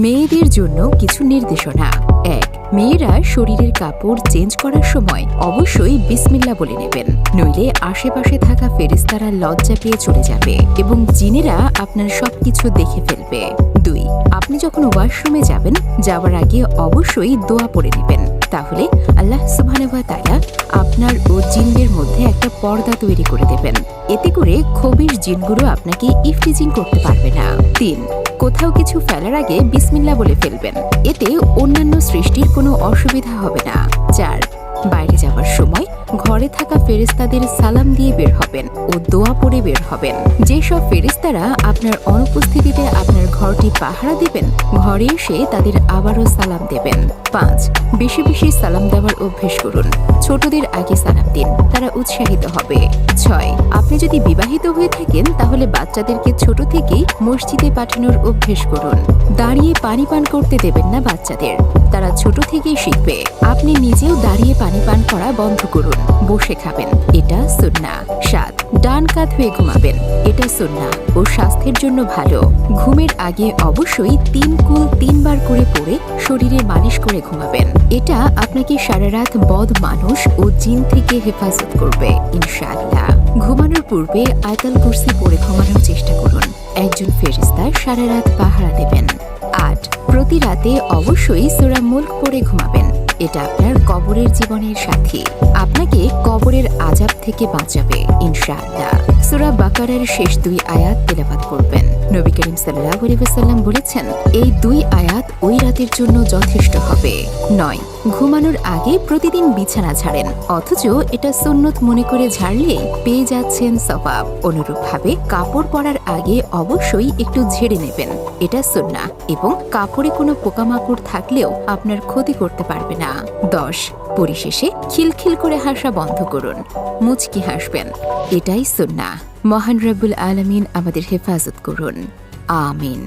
মেয়েদের জন্য কিছু নির্দেশনা। ১. মেয়েরা শরীরের কাপড় চেঞ্জ করার সময় অবশ্যই বিসমিল্লাহ বলে নেবেন, নইলে আশেপাশে থাকা ফেরেশতারা লজ্জা পেয়ে চলে যাবে এবং জিনেরা আপনার সবকিছু দেখে ফেলবে। ২. আপনি যখন ওয়াশরুমে যাবেন, যাওয়ার আগে অবশ্যই দোয়া পড়ে নেবেন, তাহলে আল্লাহ সুবহানাহু ওয়া তাআলা আপনার ও জিনদের মধ্যে একটা পর্দা তৈরি করে দেবেন। এতে করে খবির জিনগুলো আপনাকে ইফতিজিং করতে পারবে না। ৩. কোথাও কিছু ফেলার আগে বিসমিল্লাহ বলে ফেলবেন, এতে অন্যান্য সৃষ্টির কোনো অসুবিধা হবে না। ৪. বাইরে যাওয়ার সময় ঘরে থাকা ফেরেশতাদের সালাম দিয়ে বের হবেন ও দোয়া পড়ে বের হবেন। যেসব ফেরেশতারা আপনার অনুপস্থিতিতে আপনার ঘরটি পাহারা দেবেন, ঘরে এসে তাদের আবারও সালাম দেবেন। ৫. বেশি বেশি সালাম দেওয়ার অভ্যেস করুন। ছোটদের আগে সালাম দিন, তারা উৎসাহিত হবে। ৬. আপনি যদি বিবাহিত হয়ে থাকেন, তাহলে বাচ্চাদেরকে ছোট থেকেই মসজিদে পাঠানোর অভ্যেস করুন। দাঁড়িয়ে পানি পান করতে দেবেন না বাচ্চাদের, তারা ছোট থেকেই শিখবে। আপনি নিজেও দাঁড়িয়ে পানি পান করা বন্ধ করুন, বসে খাবেন, এটা সুন্নাহ। ৭. ডান কাত হয়ে ঘুমাবেন, এটা সুন্নাহ ও স্বাস্থ্যের জন্য ভালো। ঘুমের আগে অবশ্যই ৩ কুল ৩ বার করে পড়ে শরীরে মালিশ করে ঘুমাবেন, এটা আপনাকে সারা রাত বদ মানুষ ও জিন থেকে হেফাজত করবে ইনশাআল্লাহ। ঘুমানোর পূর্বে আয়াতুল কুরসি পড়ে ঘুমানোর চেষ্টা করুন, একজন ফেরেশতা সারা রাত পাহারা দেবেন। ৮. প্রতি রাতে অবশ্যই সূরা মুলক পড়ে ঘুমাবেন, এটা আপনার কবরের জীবনের সাথী, আপনাকে কবরের আযাব থেকে বাঁচাবে ইনশাআল্লাহ। সূরা বাকারার শেষ ২ আয়াত তেলাওয়াত করবেন। নবী করিম সাল্লাল্লাহু আলাইহি ওয়াসাল্লাম বলেছেন, এই ২ আয়াত ওই রাতের জন্য যথেষ্ট হবে। ৯. ঘুমানোর আগে প্রতিদিন বিছানা ঝাড়েন, অথচ এটা সুন্নত মনে করে ঝাড়লে পেয়ে যাচ্ছেন সওয়াব। অনুরূপভাবে কাপড় পরার আগে অবশ্যই একটু ঝেড়ে নেবেন, এটা সুন্নাহ এবং কাপড়ে কোনো পোকামাকড় থাকলেও আপনার ক্ষতি করতে পারবে না। ১০. পরিশেষে খিলখিল করে হাসা বন্ধ করুন, মুচকি হাসবেন, এটাই সুন্নাহ। মহান রব্বুল আলামিন আমাদের হেফাজত করুন, আমিন।